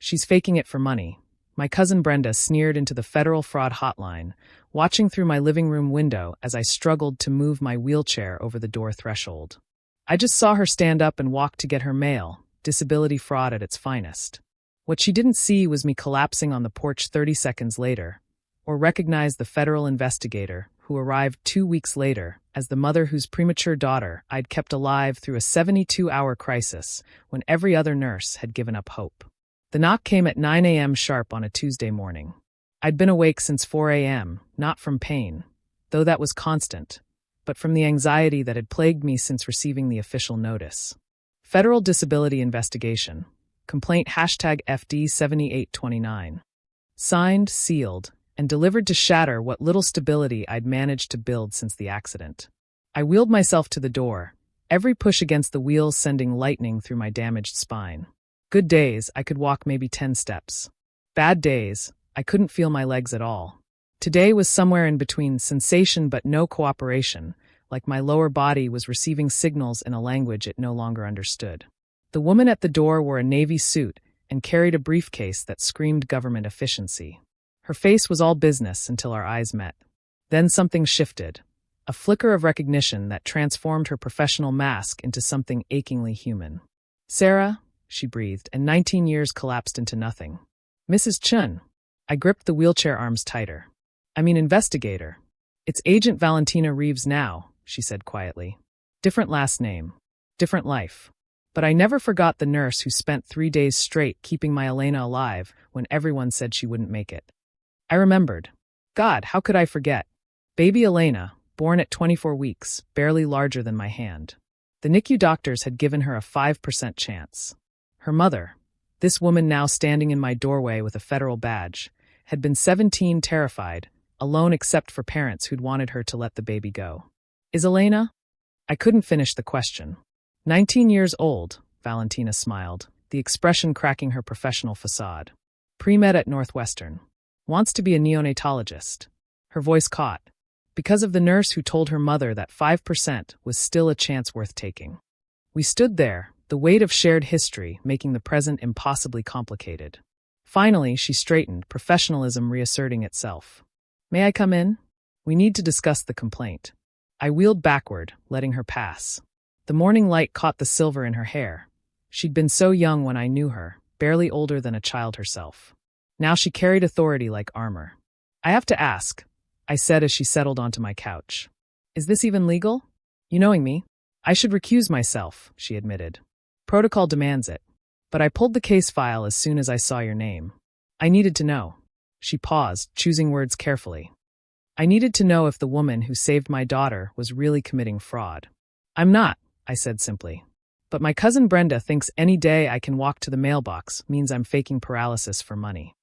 She's faking it for money. My cousin Brenda sneered into the federal fraud hotline, watching through my living room window as I struggled to move my wheelchair over the door threshold. I just saw her stand up and walk to get her mail, disability fraud at its finest. What she didn't see was me collapsing on the porch 30 seconds later, or recognize the federal investigator who arrived 2 weeks later as the mother whose premature daughter I'd kept alive through a 72-hour crisis when every other nurse had given up hope. The knock came at 9 a.m. sharp on a Tuesday morning. I'd been awake since 4 a.m., not from pain, though that was constant, but from the anxiety that had plagued me since receiving the official notice. Federal Disability Investigation. Complaint #FD7829. Signed, sealed, and delivered to shatter what little stability I'd managed to build since the accident. I wheeled myself to the door, every push against the wheels sending lightning through my damaged spine. Good days, I could walk maybe 10 steps. Bad days, I couldn't feel my legs at all. Today was somewhere in between sensation but no cooperation, like my lower body was receiving signals in a language it no longer understood. The woman at the door wore a navy suit and carried a briefcase that screamed government efficiency. Her face was all business until our eyes met. Then something shifted, a flicker of recognition that transformed her professional mask into something achingly human. "Sarah," she breathed, and 19 years collapsed into nothing. "Mrs. Chun." I gripped the wheelchair arms tighter. "I mean, investigator. It's Agent Valentina Reeves now," she said quietly. "Different last name. Different life. But I never forgot the nurse who spent 3 days straight keeping my Elena alive when everyone said she wouldn't make it. I remembered. God, how could I forget? Baby Elena, born at 24 weeks, barely larger than my hand. The NICU doctors had given her a 5% chance. Her mother, this woman now standing in my doorway with a federal badge, had been 17, terrified, alone except for parents who'd wanted her to let the baby go. "Is Elena?" I couldn't finish the question. 19 years old, Valentina smiled, the expression cracking her professional facade. Pre-med at Northwestern. Wants to be a neonatologist. Her voice caught, because of the nurse who told her mother that 5% was still a chance worth taking. We stood there, the weight of shared history making the present impossibly complicated. Finally, she straightened, professionalism reasserting itself. "May I come in? We need to discuss the complaint." I wheeled backward, letting her pass. The morning light caught the silver in her hair. She'd been so young when I knew her, barely older than a child herself. Now she carried authority like armor. "I have to ask," I said as she settled onto my couch. "Is this even legal? You knowing me? I should recuse myself," she admitted. "Protocol demands it. But I pulled the case file as soon as I saw your name. I needed to know." She paused, choosing words carefully. "I needed to know if the woman who saved my daughter was really committing fraud." "I'm not," I said simply. "But my cousin Brenda thinks any day I can walk to the mailbox means I'm faking paralysis for money."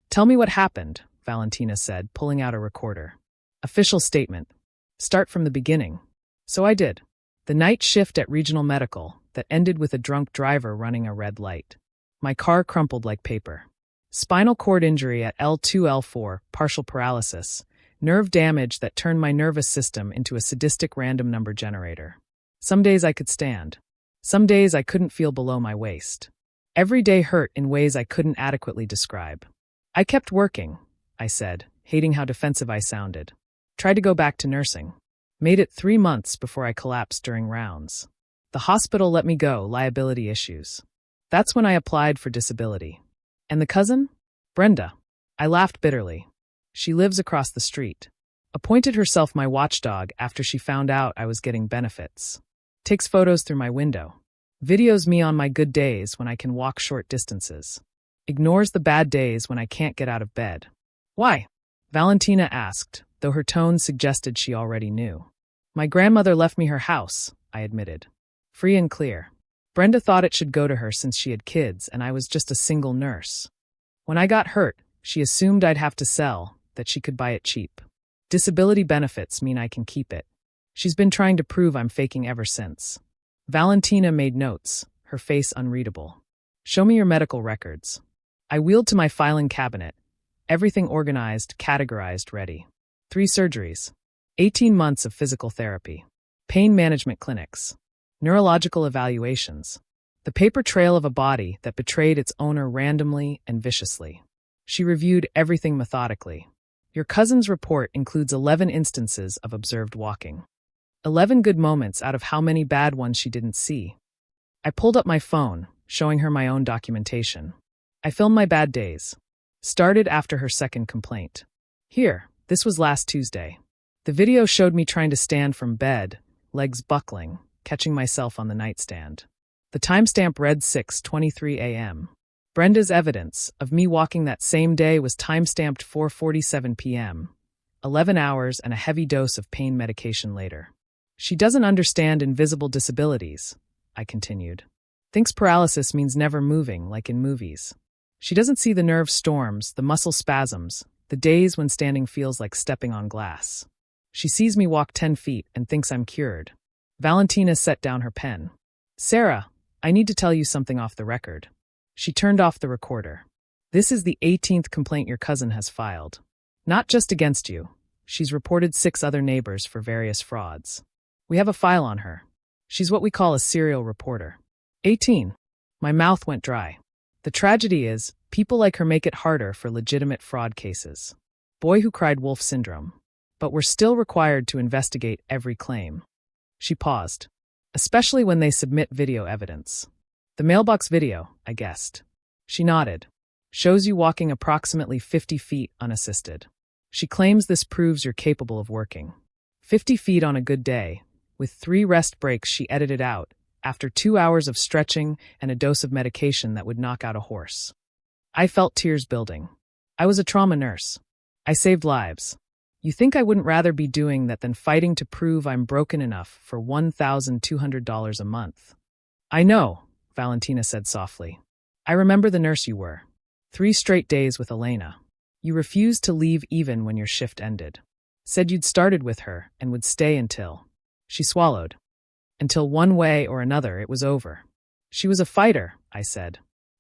"Tell me what happened," Valentina said, pulling out a recorder. "Official statement. Start from the beginning." So I did. The night shift at Regional Medical that ended with a drunk driver running a red light. My car crumpled like paper. Spinal cord injury at L2-L4, partial paralysis, nerve damage that turned my nervous system into a sadistic random number generator. Some days I could stand. Some days I couldn't feel below my waist. Every day hurt in ways I couldn't adequately describe. "I kept working," I said, hating how defensive I sounded. "Tried to go back to nursing. Made it 3 months before I collapsed during rounds. The hospital let me go, liability issues. That's when I applied for disability. And the cousin? Brenda." I laughed bitterly. "She lives across the street. Appointed herself my watchdog after she found out I was getting benefits. Takes photos through my window. Videos me on my good days when I can walk short distances. Ignores the bad days when I can't get out of bed." "Why?" Valentina asked, though her tone suggested she already knew. "My grandmother left me her house," I admitted. Free and clear. Brenda thought it should go to her since she had kids and I was just a single nurse. When I got hurt, she assumed I'd have to sell, that she could buy it cheap. Disability benefits mean I can keep it. She's been trying to prove I'm faking ever since. Valentina made notes, her face unreadable. "Show me your medical records." I wheeled to my filing cabinet. Everything organized, categorized, ready. 3 surgeries. 18 months of physical therapy. Pain management clinics. Neurological evaluations. The paper trail of a body that betrayed its owner randomly and viciously. She reviewed everything methodically. Your cousin's report includes 11 instances of observed walking. 11 good moments out of how many bad ones she didn't see. I pulled up my phone, showing her my own documentation. I filmed my bad days. Started after her second complaint. Here, this was last Tuesday. The video showed me trying to stand from bed, legs buckling, catching myself on the nightstand. The timestamp read 6:23 a.m. Brenda's evidence of me walking that same day was timestamped 4:47 p.m., 11 hours and a heavy dose of pain medication later. She doesn't understand invisible disabilities, I continued. Thinks paralysis means never moving, like in movies. She doesn't see the nerve storms, the muscle spasms, the days when standing feels like stepping on glass. She sees me walk 10 feet and thinks I'm cured. Valentina set down her pen. Sarah, I need to tell you something off the record. She turned off the recorder. This is the 18th complaint your cousin has filed. Not just against you. She's reported 6 other neighbors for various frauds. We have a file on her. She's what we call a serial reporter. 18. My mouth went dry. The tragedy is, people like her make it harder for legitimate fraud cases. Boy who cried wolf syndrome. But we're still required to investigate every claim. She paused. Especially when they submit video evidence. The mailbox video, I guessed. She nodded. Shows you walking approximately 50 feet unassisted. She claims this proves you're capable of working. 50 feet on a good day, with 3 rest breaks she edited out, after 2 hours of stretching and a dose of medication that would knock out a horse. I felt tears building. I was a trauma nurse. I saved lives. You think I wouldn't rather be doing that than fighting to prove I'm broken enough for $1,200 a month? I know, Valentina said softly. I remember the nurse you were. 3 straight days with Elena. You refused to leave even when your shift ended. Said you'd started with her and would stay until. She swallowed. Until one way or another it was over. She was a fighter, I said.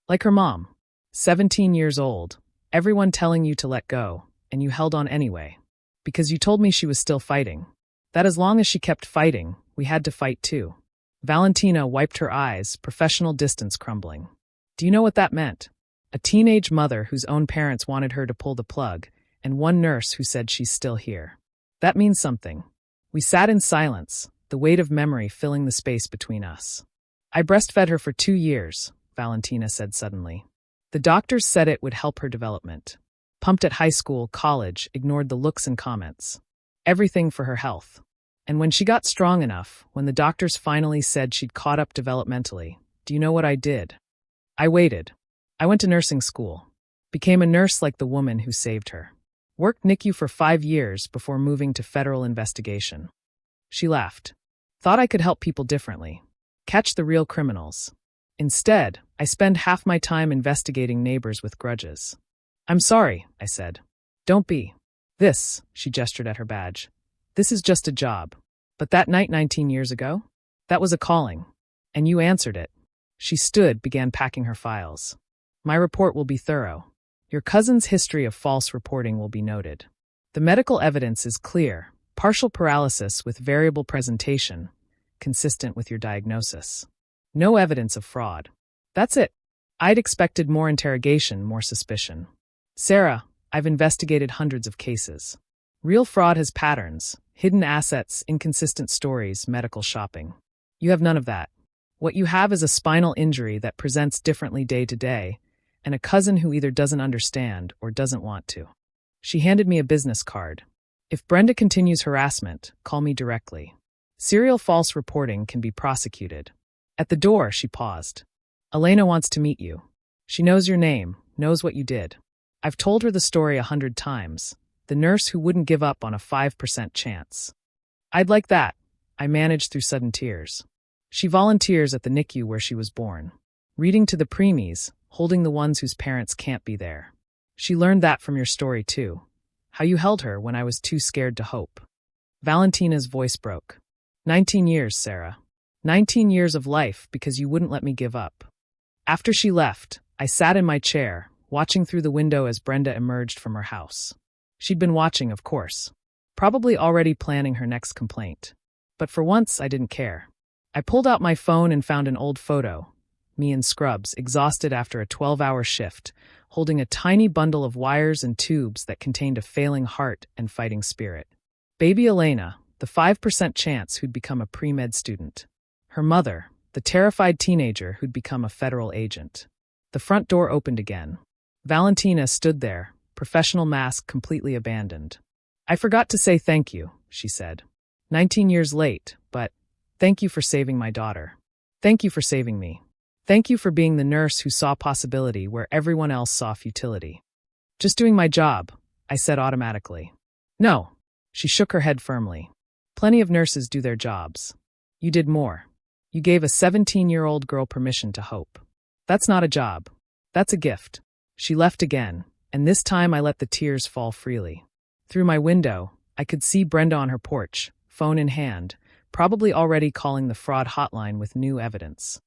Like her mom. 17 years old, everyone telling you to let go, and you held on anyway. Because you told me she was still fighting. That as long as she kept fighting, we had to fight too. Valentina wiped her eyes, professional distance crumbling. Do you know what that meant? A teenage mother whose own parents wanted her to pull the plug, and one nurse who said she's still here. That means something. We sat in silence, the weight of memory filling the space between us. I breastfed her for 2 years, Valentina said suddenly. The doctors said it would help her development. Pumped at high school, college, ignored the looks and comments. Everything for her health. And when she got strong enough, when the doctors finally said she'd caught up developmentally, do you know what I did? I waited. I went to nursing school. Became a nurse like the woman who saved her. Worked NICU for 5 years before moving to federal investigation. She laughed. Thought I could help people differently. Catch the real criminals. Instead, I spend half my time investigating neighbors with grudges. I'm sorry, I said. Don't be. This, she gestured at her badge. This is just a job. But that night 19 years ago? That was a calling. And you answered it. She stood, began packing her files. My report will be thorough. Your cousin's history of false reporting will be noted. The medical evidence is clear. Partial paralysis with variable presentation, consistent with your diagnosis. No evidence of fraud. That's it. I'd expected more interrogation, more suspicion. Sarah, I've investigated hundreds of cases. Real fraud has patterns, hidden assets, inconsistent stories, medical shopping. You have none of that. What you have is a spinal injury that presents differently day to day, and a cousin who either doesn't understand or doesn't want to. She handed me a business card. If Brenda continues harassment, call me directly. Serial false reporting can be prosecuted. At the door, she paused. Elena wants to meet you. She knows your name, knows what you did. I've told her the story 100 times. The nurse who wouldn't give up on a 5% chance. I'd like that. I managed through sudden tears. She volunteers at the NICU where she was born. Reading to the preemies, holding the ones whose parents can't be there. She learned that from your story too. How you held her when I was too scared to hope. Valentina's voice broke. 19 years, Sarah. 19 years of life because you wouldn't let me give up. After she left, I sat in my chair, watching through the window as Brenda emerged from her house. She'd been watching, of course. Probably already planning her next complaint. But for once, I didn't care. I pulled out my phone and found an old photo. me in scrubs, exhausted after a 12-hour shift, holding a tiny bundle of wires and tubes that contained a failing heart and fighting spirit. Baby Elena, the 5% chance who'd become a pre-med student. Her mother, the terrified teenager who'd become a federal agent. The front door opened again. Valentina stood there, professional mask completely abandoned. "I forgot to say thank you," she said. 19 years late, but thank you for saving my daughter. Thank you for saving me. Thank you for being the nurse who saw possibility where everyone else saw futility. "Just doing my job," I said automatically. "No." She shook her head firmly. "Plenty of nurses do their jobs. You did more. You gave a 17-year-old girl permission to hope. That's not a job. That's a gift." She left again, and this time I let the tears fall freely. Through my window, I could see Brenda on her porch, phone in hand, probably already calling the fraud hotline with new evidence.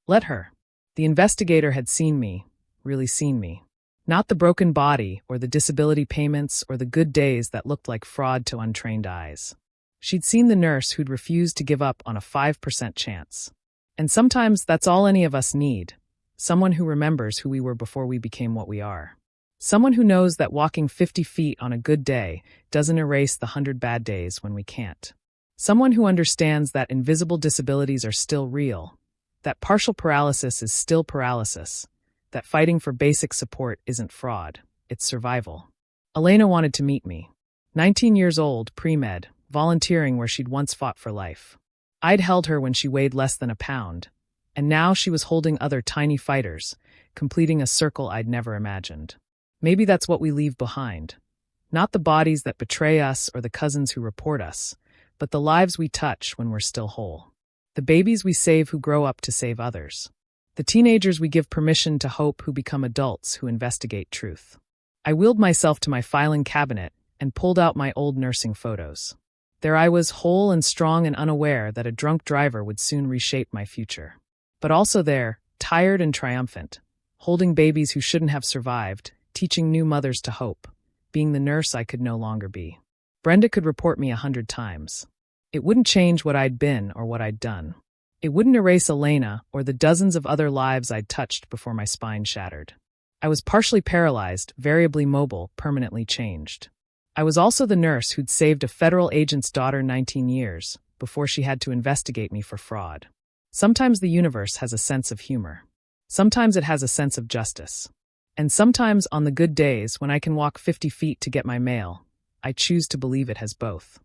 Let her. The investigator had seen me, really seen me. Not the broken body or the disability payments or the good days that looked like fraud to untrained eyes. She'd seen the nurse who'd refused to give up on a 5% chance. And sometimes that's all any of us need. Someone who remembers who we were before we became what we are. Someone who knows that walking 50 feet on a good day doesn't erase the 100 bad days when we can't. Someone who understands that invisible disabilities are still real, that partial paralysis is still paralysis, that fighting for basic support isn't fraud, it's survival. Elena wanted to meet me. 19 years old, pre-med, volunteering where she'd once fought for life. I'd held her when she weighed less than a pound, and now she was holding other tiny fighters, completing a circle I'd never imagined. Maybe that's what we leave behind. Not the bodies that betray us or the cousins who report us, but the lives we touch when we're still whole. The babies we save who grow up to save others. The teenagers we give permission to hope who become adults who investigate truth. I wheeled myself to my filing cabinet and pulled out my old nursing photos. There I was, whole and strong and unaware that a drunk driver would soon reshape my future. But also there, tired and triumphant, holding babies who shouldn't have survived, teaching new mothers to hope, being the nurse I could no longer be. Brenda could report me 100 times. It wouldn't change what I'd been or what I'd done. It wouldn't erase Elena or the dozens of other lives I'd touched before my spine shattered. I was partially paralyzed, variably mobile, permanently changed. I was also the nurse who'd saved a federal agent's daughter 19 years before she had to investigate me for fraud. Sometimes the universe has a sense of humor. Sometimes it has a sense of justice. And sometimes on the good days when I can walk 50 feet to get my mail, I choose to believe it has both.